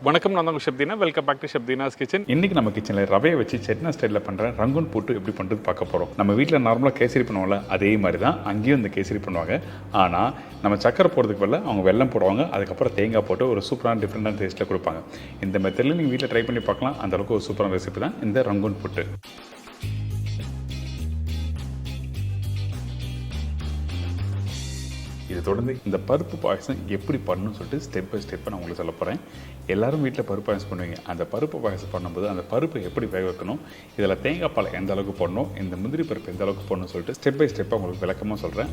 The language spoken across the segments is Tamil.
வணக்கம், நான் உங்கள் Shabdina. Welcome back to Shabdina's kitchen. இன்னைக்கு நம்ம கிச்சனில் ரவையை வச்சு செட்னா ஸ்டைலில் பண்ணுற ரங்கூன் புட்டு எப்படி பண்ணுறது பார்க்க போகிறோம். நம்ம வீட்டில் நார்மலாக கேசரி பண்ணுவோம்ல, அதே மாதிரி தான் அங்கேயும் இந்த கேசரி பண்ணுவாங்க. ஆனால் நம்ம சக்கரை போடுறதுக்கு பதிலாக அவங்க வெல்லம் போடுவாங்க, அதுக்கப்புறம் தேங்காய் போட்டு ஒரு சூப்பரான டிஃப்ரெண்டான டேஸ்ட்டில் கொடுப்பாங்க. இந்த மெத்தடில் நீங்கள் வீட்டில் ட்ரை பண்ணி பார்க்கலாம். அந்தளவுக்கு ஒரு சூப்பரான ரெசிபி தான் இந்த ரங்கூன் புட்டு. இது தொடர்ந்து இந்த பருப்பு பாயசம் எப்படி பண்ணணும்னு சொல்லிட்டு ஸ்டெப் பை ஸ்டெப்பாக நான் உங்களுக்கு சொல்ல போகிறேன். எல்லோரும் வீட்டில் பருப்பு பாயசம் பண்ணுவீங்க. அந்த பருப்பு பாயசம் பண்ணும்போது அந்த பருப்பு எப்படி வேக வைக்கணும், இதில் தேங்காய் பால் எந்த அளவுக்கு போடணும், இந்த முந்திரி பருப்பு எந்த அளவுக்கு போடணும்னு சொல்லிட்டு ஸ்டெப் பை ஸ்டெப்பாக உங்களுக்கு விளக்கமாக சொல்கிறேன்.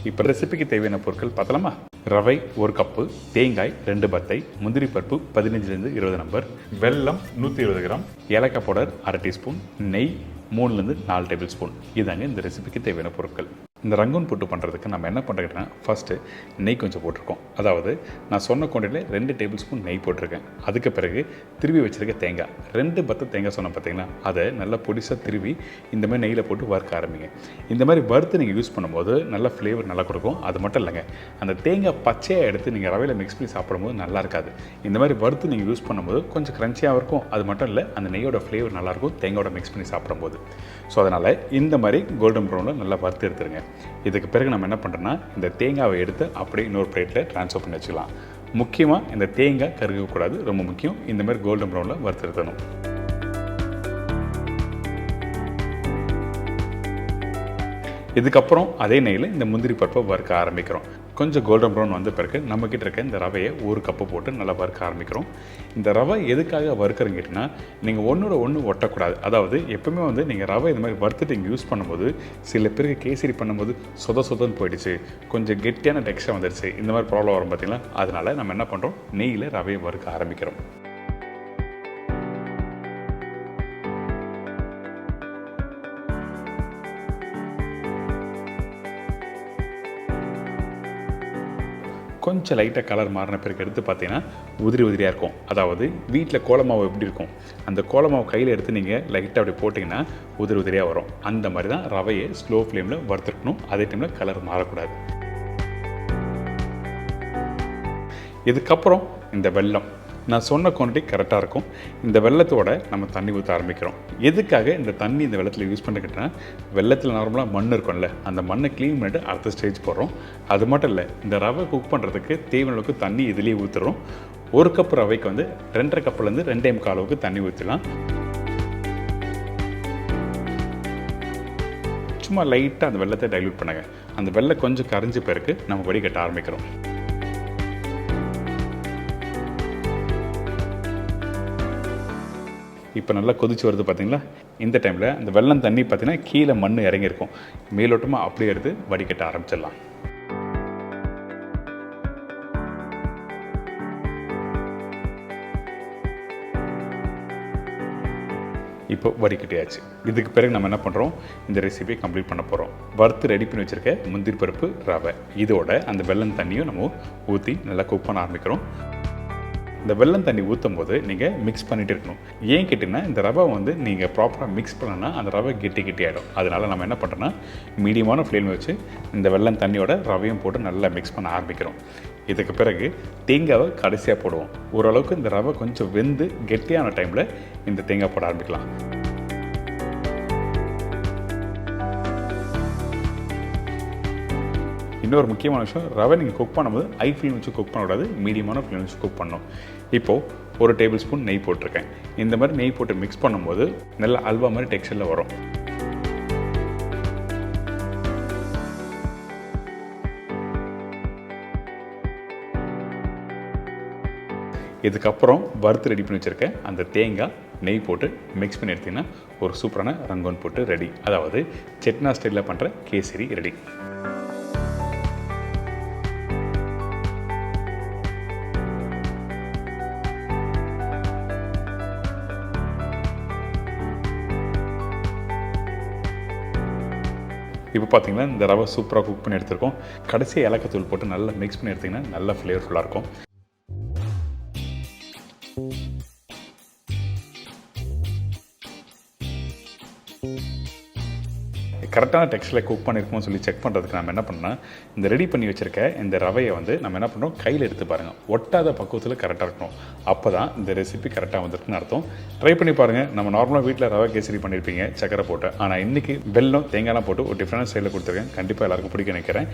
இப்போ ரெசிபிக்கு தேவையான பொருட்கள் பார்த்தலாமா? ரவை 1 கப்பு, தேங்காய் 2 பத்தை, முந்திரி பருப்பு 15லேருந்து 20 நம்பர், வெல்லம் 120 கிராம், ஏலக்காய் பவுடர் 1/2 டீஸ்பூன், நெய் 3லேருந்து 4 டேபிள் ஸ்பூன். இதாங்க இந்த ரெசிபிக்கு தேவையான பொருட்கள். இந்த ரங்கூன் புட்டு பண்ணுறதுக்கு நம்ம என்ன பண்ணுறோன்னா, ஃபஸ்ட்டு நெய் கொஞ்சம் போட்டிருக்கோம். அதாவது நான் சொன்ன குவான்டிட்டியில் 2 டேபிள் ஸ்பூன் நெய் போட்டிருக்கேன். அதுக்கு பிறகு திருவி வச்சுருக்க தேங்காய் 2 பத்து தேங்காய் சொன்ன பார்த்தீங்கன்னா, அதை நல்லா பொடிசாக திருவி இந்த மாதிரி நெய்யில் போட்டு வறுக்க ஆரம்பிங்க. இந்த மாதிரி வறுத்து நீங்கள் யூஸ் பண்ணும்போது நல்ல ஃப்ளேவர் நல்லா கொடுக்கும். அது மட்டும் இல்லைங்க, அந்த தேங்காய் பச்சையாக எடுத்து நீங்கள் ரவையில் மிக்ஸ் பண்ணி சாப்பிடும்போது நல்லா இருக்காது. இந்த மாதிரி வறுத்து நீங்கள் யூஸ் பண்ணும்போது கொஞ்சம் க்ரன்ச்சியாக இருக்கும். அது மட்டும் இல்லை, அந்த நெய்யோட ஃப்ளேவர் நல்லாயிருக்கும் தேங்காயோட மிக்ஸ் பண்ணி சாப்பிடும்போது. ஸோ அதனால் இந்த மாதிரி கோல்டன் ப்ரௌனில் நல்லா வறுத்து எடுத்துருங்க. இதுக்கு பிறகு நம்ம என்ன பண்ணுறோன்னா, இந்த தேங்காவை எடுத்து அப்படியே இன்னொரு பிளேட்டில் ட்ரான்ஸ்ஃபர் பண்ணி வச்சுக்கலாம். முக்கியமாக இந்த தேங்காய் கருகக்கூடாது, ரொம்ப முக்கியம். இந்த மாதிரி கோல்டன் ப்ரௌனில் வறுத்து எடுத்துடணும். இதுக்கப்புறம் அதே நெய்யில் இந்த முந்திரி பருப்பை வறுக்க ஆரம்பிக்கிறோம். கொஞ்சம் கோல்டன் ப்ரௌன் வந்த பிறகு நம்மக்கிட்ட இருக்க இந்த ரவையை 1 கப்பு போட்டு நல்லா வறுக்க ஆரம்பிக்கிறோம். இந்த ரவை எதுக்காக வறுக்கிறேன்னு கேட்டிங்கன்னா, நீங்கள் ஒன்றோட ஒன்று ஒட்டக்கூடாது. அதாவது எப்பவுமே நீங்கள் ரவை இந்த மாதிரி வறுத்துட்டு இங்கே யூஸ் பண்ணும்போது சில பேருக்கு கேசரி பண்ணும்போது சொதன்னு போயிடுச்சு, கொஞ்சம் கெட்டியான டெக்ஸ்டர் வந்துடுச்சு, இந்த மாதிரி ப்ராப்ளம் வரும் பார்த்தீங்களா. அதனால் நம்ம என்ன பண்ணுறோம், நெய்யில் ரவையை வறுக்க ஆரம்பிக்கிறோம். கொஞ்சம் லைட்டாக கலர் மாறின பிறகு எடுத்து பார்த்தீங்கன்னா உதிரியாக இருக்கும். அதாவது வீட்டில் கோலமாவு எப்படி இருக்கும், அந்த கோலமாவு கையில் எடுத்து நீங்கள் லைட்டாக அப்படி போட்டிங்கன்னா உதிரியாக வரும். அந்த மாதிரி தான் ரவையை ஸ்லோ ஃப்ளேமில் வறுத்துருக்கணும். அதே டைமில் கலர் மாறக்கூடாது. இதுக்கப்புறம் இந்த வெல்லம் நான் சொன்ன குவான்டிட்டி கரெக்டாக இருக்கும். இந்த வெள்ளத்தோட நம்ம தண்ணி ஊற்ற ஆரம்பிக்கிறோம். எதுக்காக இந்த தண்ணி இந்த வெள்ளத்தில் யூஸ் பண்ணிக்கிட்டோன்னா, வெள்ளத்தில் நார்மலாக மண் இருக்கும்ல, அந்த மண்ணை க்ளீன் பண்ணிட்டு அடுத்த ஸ்டேஜ் போடுறோம். அது மட்டும் இல்லை, இந்த ரவை குக் பண்ணுறதுக்கு தேவையான அளவுக்கு தண்ணி இதுலேயே ஊற்றுறோம். 1 கப் ரவைக்கு 2.5 கப்புலேருந்து 2.25 அளவுக்கு தண்ணி ஊற்றலாம். சும்மா லைட்டாக அந்த வெள்ளத்தை டைல்யூட் பண்ணுங்க. அந்த வெள்ளம் கொஞ்சம் கரைஞ்ச பிறகு நம்ம வடிகட்ட ஆரம்பிக்கிறோம். இப்போ நல்லா கொதிச்சு வருது பார்த்தீங்களா. இந்த டைமில் அந்த வெல்லம் தண்ணி பார்த்தீங்கன்னா கீழே மண் இறங்கியிருக்கும். மேலோட்டமாக அப்படியே எடுத்து வடிகட்ட ஆரம்பிச்சிடலாம். இப்போ வடிகட்டியாச்சு. இதுக்கு பிறகு நம்ம என்ன பண்ணுறோம், இந்த ரெசிபியை கம்ப்ளீட் பண்ண போகிறோம். வறுத்து ரெடி பண்ணி வச்சுருக்க முந்திரி பருப்பு, ரவை, இதோட அந்த வெல்லம் தண்ணியும் நம்ம ஊற்றி நல்லா குக் பண்ண ஆரம்பிக்கிறோம். இந்த வெல்லம் தண்ணி ஊற்றும் போது நீங்கள் மிக்ஸ் பண்ணிகிட்டு இருக்கணும். ஏன் கேட்டிங்கன்னா, இந்த ரவை நீங்கள் ப்ராப்பராக மிக்ஸ் பண்ணனா அந்த ரவை கெட்டி ஆகிடும். அதனால் நம்ம என்ன பண்ணுறோன்னா, மீடியமான ஃப்ளேமில் வச்சு இந்த வெல்லம் தண்ணியோட ரவையும் போட்டு நல்லா மிக்ஸ் பண்ண ஆரம்பிக்கிறோம். இதுக்கு பிறகு தேங்காவை கடைசியாக போடுவோம். ஓரளவுக்கு இந்த ரவை கொஞ்சம் வெந்து கெட்டியான டைமில் இந்த தேங்காய் போட ஆரம்பிக்கலாம். இன்னொரு முக்கியமான விஷயம், ரவை நீங்கள் குக் பண்ணும்போது ஹை ஃப்ளேம் வச்சு குக் பண்ணக்கூடாது, மீடியமான ஃப்ளேம் வச்சு குக் பண்ணணும். இப்போது 1 டேபிள் ஸ்பூன் நெய் போட்டிருக்கேன். இந்த மாதிரி நெய் போட்டு மிக்ஸ் பண்ணும்போது நல்ல அல்வா மாதிரி டெக்ஸ்சரில் வரும். இதுக்கப்புறம் வறுத்து ரெடி பண்ணி வச்சுருக்கேன் அந்த தேங்காய் நெய் போட்டு மிக்ஸ் பண்ணி எடுத்திங்கன்னா ஒரு சூப்பரான ரங்கூன் புட்டு ரெடி. அதாவது செட்னா ஸ்டைலில் பண்ணுற கேசரி ரெடி. இப்போ பார்த்தீங்கன்னா இந்த ரவை சூப்பராக குக் பண்ணி எடுத்துருக்கோம். கடைசி ஏலக்காய் தூள் போட்டு நல்லா மிக்ஸ் பண்ணி எடுத்திங்கன்னா நல்லா ஃப்ளேவர்ஃபுல்லாக இருக்கும். கரெக்டான டெக்ஸ்டில் குக் பண்ணியிருக்கோம்னு சொல்லி செக் பண்ணுறதுக்கு நம்ம என்ன பண்ணால் இந்த ரெடி பண்ணி வச்சுருக்க இந்த ரவையை வந்து நம்ம என்ன பண்ணுறோம் கையில் எடுத்து பாருங்கள். ஒட்டாத பக்குவத்தில் கரெக்டாக இருக்கணும். அப்போ தான் இந்த ரெசிபி கரெக்டாக வந்திருக்குன்னு அர்த்தம். ட்ரை பண்ணி பாருங்கள். நம்ம நார்மலாக வீட்டில் ரவை கேசரி பண்ணியிருப்பீங்க சக்கரை போட்டு. ஆனால் இன்றைக்கி வெல்லம் தேங்காய்லாம் போட்டு ஒரு டிஃப்ரெண்ட் ஸ்டைலில் கொடுத்துருக்கேன். கண்டிப்பாக எல்லாருக்கும் பிடிக்க நினைக்கிறேன்.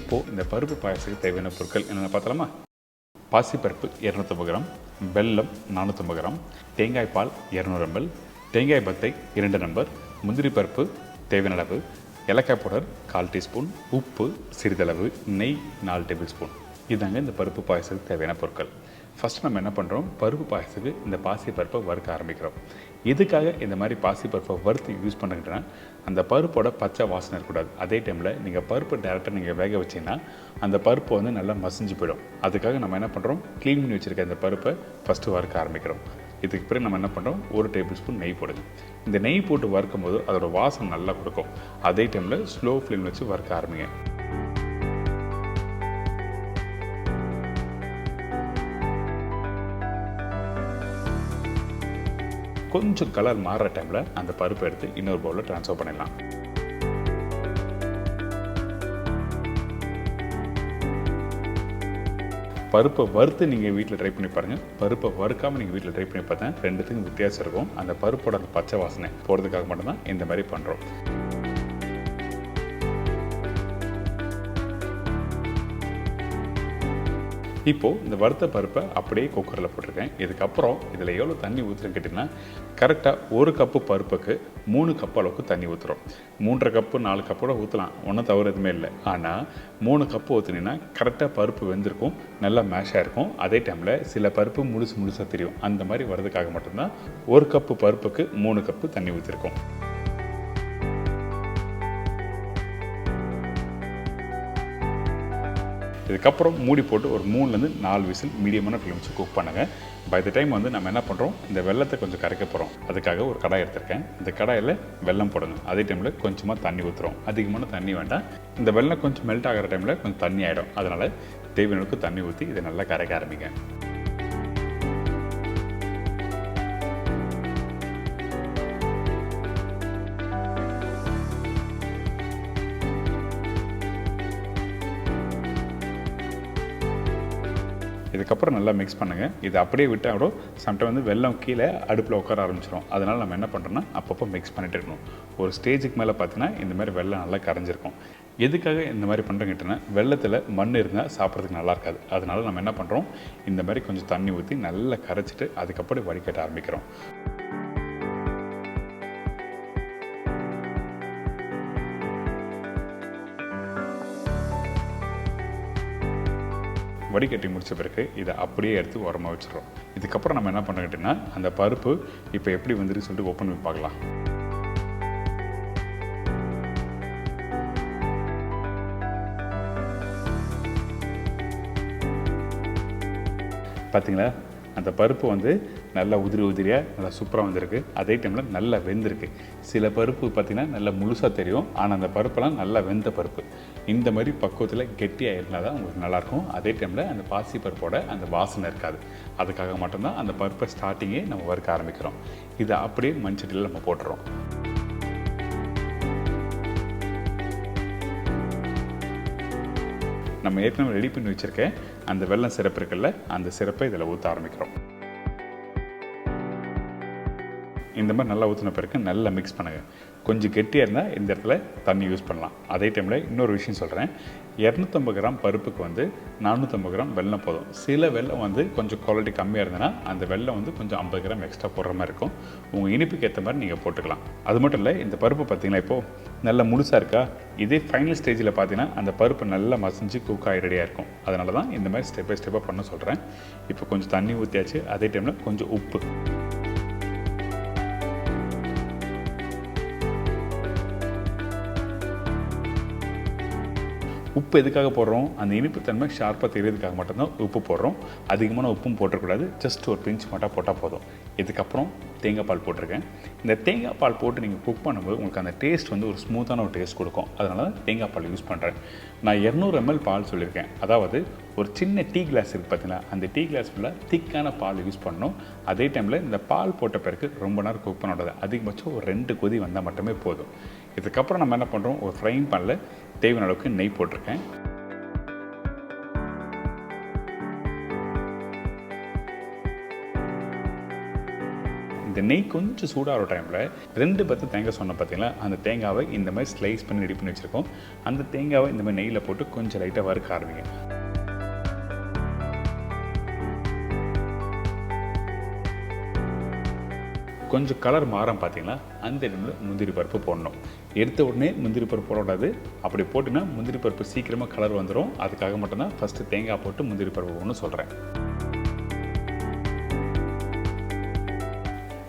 இப்போது இந்த பருப்பு பாயசத்துக்கு தேவையான பொருட்கள் என்னென்ன பார்த்தலாமா? பாசிப்பருப்பு 250 கிராம், வெல்லம் 450 கிராம், தேங்காய் பால் 200 ml, தேங்காய் பத்தை 2 நம்பர், முந்திரி பருப்பு தேவையான அளவு, ஏலக்காய் பவுடர் 1/4 டீஸ்பூன், உப்பு சிறிதளவு, நெய் 4 டேபிள் ஸ்பூன். இதாங்க இந்த பருப்பு பாயசத்துக்கு தேவையான பொருட்கள். ஃபஸ்ட் நம்ம என்ன பண்ணுறோம், பருப்பு பாயசத்துக்கு இந்த பாசிப்பருப்பை வறுக்க ஆரம்பிக்கிறோம். எதுக்காக இந்த மாதிரி பாசிப்பருப்பை வறுத்து யூஸ் பண்ணுறீங்கன்னா, அந்த பருப்போட பச்சை வாசனை இருக்கக்கூடாது. அதே டைமில் நீங்கள் பருப்பு டேரெக்டாக நீங்கள் வேக வச்சிங்கன்னா அந்த பருப்பு வந்து நல்லா மசிஞ்சு போயிடும். அதுக்காக நம்ம என்ன பண்ணுறோம், க்ளீன் பண்ணி வச்சுருக்க இந்த பருப்பை ஃபஸ்ட்டு வறுக்க ஆரம்பிக்கிறோம். இதுக்கு பிறகு நம்ம என்ன பண்ணுறோம், 1 டேபிள் ஸ்பூன் நெய் போடுங்க. இந்த நெய் போட்டு வறுக்கும் போது அதோட வாசனை நல்லா கொடுக்கும். அதே டைமில் ஸ்லோ ஃப்ளேம் வச்சு வறுக்க ஆரம்பிங்க. கொஞ்சம் கலர் மாறுற டைமில் அந்த பருப்பை எடுத்து இன்னொரு பவுலில் ட்ரான்ஸ்ஃபர் பண்ணிடலாம். பருப்பை வறுத்து நீங்கள் வீட்டில் ட்ரை பண்ணி பாருங்கள். பருப்பை வறுக்காமல் நீங்கள் வீட்டில் ட்ரை பண்ணி பார்த்தேன், ரெண்டுத்துக்கும் வித்தியாசம் இருக்கும். அந்த பருப்போட அந்த பச்சை வாசனை போகிறதுக்காக மட்டும்தான் இந்த மாதிரி பண்ணுறோம். இப்போது இந்த வறுத்த பருப்பை அப்படியே குக்கரில் போட்டிருக்கேன். இதுக்கப்புறம் இதில் எவ்வளோ தண்ணி ஊற்றுறேன்னு கேட்டிங்கன்னா, கரெக்டாக 1 கப்பு பருப்புக்கு 3 கப் அளவுக்கு தண்ணி ஊற்றுறோம். 3.5 கப்பு 4 கப்போட ஊற்றலாம், ஒன்றும் தவறு எதுவுமே இல்லை. ஆனால் 3 கப்பு ஊற்றுனீங்கன்னா கரெக்டாக பருப்பு வெந்திருக்கும், நல்லா மேஷாக இருக்கும். அதே டைமில் சில பருப்பு முழுசாக தெரியும். அந்த மாதிரி வர்றதுக்காக மட்டும்தான் 1 கப்பு பருப்புக்கு 3 கப்பு தண்ணி ஊற்றிருக்கோம். இதுக்கப்புறம் மூடி போட்டு ஒரு 3லேருந்து 4 விசில் மீடியமான ஃப்ளேம் வச்சு குக் பண்ணுங்கள். பை த டைம் வந்து நம்ம என்ன பண்ணுறோம், இந்த வெள்ளத்தை கொஞ்சம் கரைக்க போகிறோம். அதுக்காக ஒரு கடாய் எடுத்திருக்கேன். இந்த கடாயில் வெல்லம் போடுங்க. அதே டைமில் கொஞ்சமாக தண்ணி ஊற்றுறோம். அதிகமான தண்ணி வேண்டாம். இந்த வெல்லம் கொஞ்சம் மெல்ட் ஆகிற டைமில் கொஞ்சம் தண்ணி ஆகிடும். அதனால் தேவையானக்கு தண்ணி ஊற்றி இதை நல்லா கரைக்க ஆரம்பிங்க. இதுக்கப்புறம் நல்லா மிக்ஸ் பண்ணுங்கள். இது அப்படியே விட்டால் கூட சம்டைம் வந்து வெல்லம் கீழே அடுப்பில் உட்கார ஆரம்பிச்சிடும். அதனால் நம்ம என்ன பண்ணுறோன்னா அப்பப்போ மிக்ஸ் பண்ணிகிட்டு இருக்கணும். ஒரு ஸ்டேஜுக்கு மேலே பார்த்தீங்கன்னா இந்த மாதிரி வெல்லம் நல்லா கரைஞ்சிருக்கும். எதுக்காக இந்த மாதிரி பண்ணுறங்கிட்டேன்னா, வெள்ளத்தில் மண் இருந்தால் சாப்பிட்றதுக்கு நல்லா இருக்காது. அதனால் நம்ம என்ன பண்ணுறோம், இந்த மாதிரி கொஞ்சம் தண்ணி ஊற்றி நல்லா கரைச்சிட்டு அதுக்கப்புறம் வடிகட்ட ஆரம்பிக்கிறோம். வடிகட்டி முடிச்ச பிறகு இதை அப்படியே எடுத்து உரமாக வச்சிடறோம். இதுக்கப்புறம் நம்ம என்ன பண்ணுறோன்னா, அந்த பருப்பு இப்போ எப்படி வந்துருக்கு சொல்லிட்டு ஓப்பன் பண்ணி பார்க்கலாம். பார்த்தீங்களா, அந்த பருப்பு வந்து நல்லா உதிரியாக நல்லா சூப்பராக வந்திருக்கு. அதே டைமில் நல்லா வெந்திருக்கு. சில பருப்பு பார்த்திங்கன்னா நல்லா முழுசாக தெரியும், ஆனால் அந்த பருப்பெல்லாம் நல்லா வெந்த பருப்பு. இந்த மாதிரி பக்குவத்தில் கெட்டியாக இருந்தால் தான் உங்களுக்கு நல்லாயிருக்கும். அதே டைமில் அந்த பாசி பருப்போட அந்த வாசனை இருக்காது. அதுக்காக மட்டும்தான் அந்த பருப்பை ஸ்டார்டிங்கே நம்ம வறுக்க ஆரம்பிக்கிறோம். இதை அப்படியே மண்சட்டியில் நம்ம போட்டுறோம். நம்ம ஏற்கனவே ரெடி பண்ணி வச்சுருக்க அந்த வெல்லம் சிரப்பு இருக்குல்ல, அந்த சிரப்பை இதில் ஊற்ற ஆரம்பிக்கிறோம். இந்த மாதிரி நல்லா ஊற்றின பிறகு நல்லா மிக்ஸ் பண்ணுங்கள். கொஞ்சம் கெட்டியாக இருந்தால் இந்த இடத்துல தண்ணி யூஸ் பண்ணலாம். அதே டைமில் இன்னொரு விஷயம் சொல்கிறேன், 250 கிராம் பருப்புக்கு வந்து 450 கிராம் வெல்லம் போதும். சில வெல்லம் வந்து கொஞ்சம் குவாலிட்டி கம்மியாக இருந்ததுன்னா அந்த வெல்லம் வந்து கொஞ்சம் 50 கிராம் எக்ஸ்ட்ரா போடுற மாதிரி இருக்கும். உங்கள் இனிப்புக்கு ஏற்ற மாதிரி நீங்கள் போட்டுக்கலாம். அது மட்டும் இல்லை, இந்த பருப்பு பார்த்திங்கன்னா இப்போது நல்லா முழுசாக இருக்கா. இதே ஃபைனல் ஸ்டேஜில் பார்த்தீங்கன்னா அந்த பருப்பு நல்லா மசிஞ்சு குக் ஆகி ரெடியாக இருக்கும். அதனால தான் இந்த மாதிரி ஸ்டெப் பை ஸ்டெப்பாக பண்ண சொல்கிறேன். இப்போ கொஞ்சம் தண்ணி ஊற்றியாச்சு. அதே டைமில் கொஞ்சம் உப்பு, உப்பு எதுக்காக போடுறோம்? அந்த இனிப்புத்தன்மை ஷார்ப்பாக தெரியறதுக்காக மட்டும்தான் உப்பு போடுறோம். அதிகமான உப்பும் போட்டக்கூடாது, ஜஸ்ட் ஒரு பிஞ்ச் மட்டும் போட்டால் போதும். இதுக்கப்புறம் தேங்காய் பால் போட்டிருக்கேன். இந்த தேங்காய் பால் போட்டு நீங்கள் குக் பண்ணும்போது உங்களுக்கு அந்த டேஸ்ட் வந்து ஒரு ஸ்மூத்தான ஒரு டேஸ்ட் கொடுக்கும். அதனால தான் தேங்காய் பால் யூஸ் பண்ணுறேன். நான் 200 ml பால் சொல்லியிருக்கேன். அதாவது ஒரு சின்ன டீ கிளாஸ் இருக்குது பார்த்தீங்களா, அந்த டீ கிளாஸ் ஃபுல்லாக திக்கான பால் யூஸ் பண்ணணும். அதே டைமில் இந்த பால் போட்ட பிறகு ரொம்ப நேரம் குக் பண்ணக்கூடாது. அதிகபட்சம் ஒரு 2 கொதி வந்தால் மட்டுமே போதும். இதுக்கப்புறம் நம்ம என்ன பண்ணுறோம், ஒரு ஃப்ரைங் பேனில் தேவையான அளவுக்கு நெய் போட்டிருக்கேன். இந்த நெய் கொஞ்சம் சூடாகிற டைமில் 2 பத்து தேங்காய் சொன்ன பார்த்தீங்களா, அந்த தேங்காவை இந்த மாதிரி ஸ்லைஸ் பண்ணி ரெடி பண்ணி வச்சுருக்கோம். அந்த தேங்காவை இந்த மாதிரி நெய்யில் போட்டு கொஞ்சம் லைட்டாக வறுக்க ஆரம்பிங்க. கொஞ்சம் கலர் மாறம் பார்த்தீங்களா, அந்த டைமில் முந்திரி பருப்பு போடணும். எடுத்த உடனே முந்திரி பருப்பு போடக்கூடாது. அப்படி போட்டிங்கன்னா முந்திரி பருப்பு சீக்கிரமாக கலர் வந்துடும். அதுக்காக மட்டும்தான் ஃபஸ்ட்டு தேங்காய் போட்டு முந்திரி பருப்பு ஒன்று சொல்கிறேன்.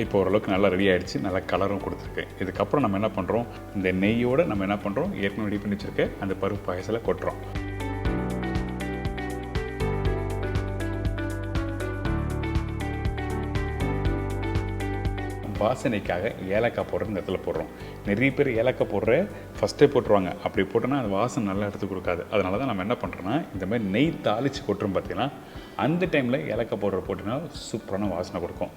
இப்போ ஓரளவுக்கு நல்லா ரெடி ஆகிடுச்சு, நல்லா கலரும் கொடுத்துருக்கு. இதுக்கப்புறம் நம்ம என்ன பண்ணுறோம், இந்த நெய்யோடு நம்ம என்ன பண்ணுறோம், ஏற்கனவே ரெடி பண்ணி வச்சுருக்க அந்த பருப்பு பாயசத்தில் கொட்டுறோம். வாசனைக்காக ஏலக்காய் போடுற இந்த இடத்துல போடுறோம். நிறைய பேர் ஏலக்காய் போடுற ஃபஸ்ட்டே போட்டுருவாங்க. அப்படி போட்டோன்னா அது வாசனை நல்லா எடுத்து கொடுக்காது. அதனால தான் நம்ம என்ன பண்ணுறோன்னா, இந்த மாதிரி நெய் தாளித்து கொட்டுறோம் பார்த்தீங்கன்னா, அந்த டைமில் ஏலக்காய் போடுற போட்டிங்கன்னா சூப்பரான வாசனை கொடுக்கும்.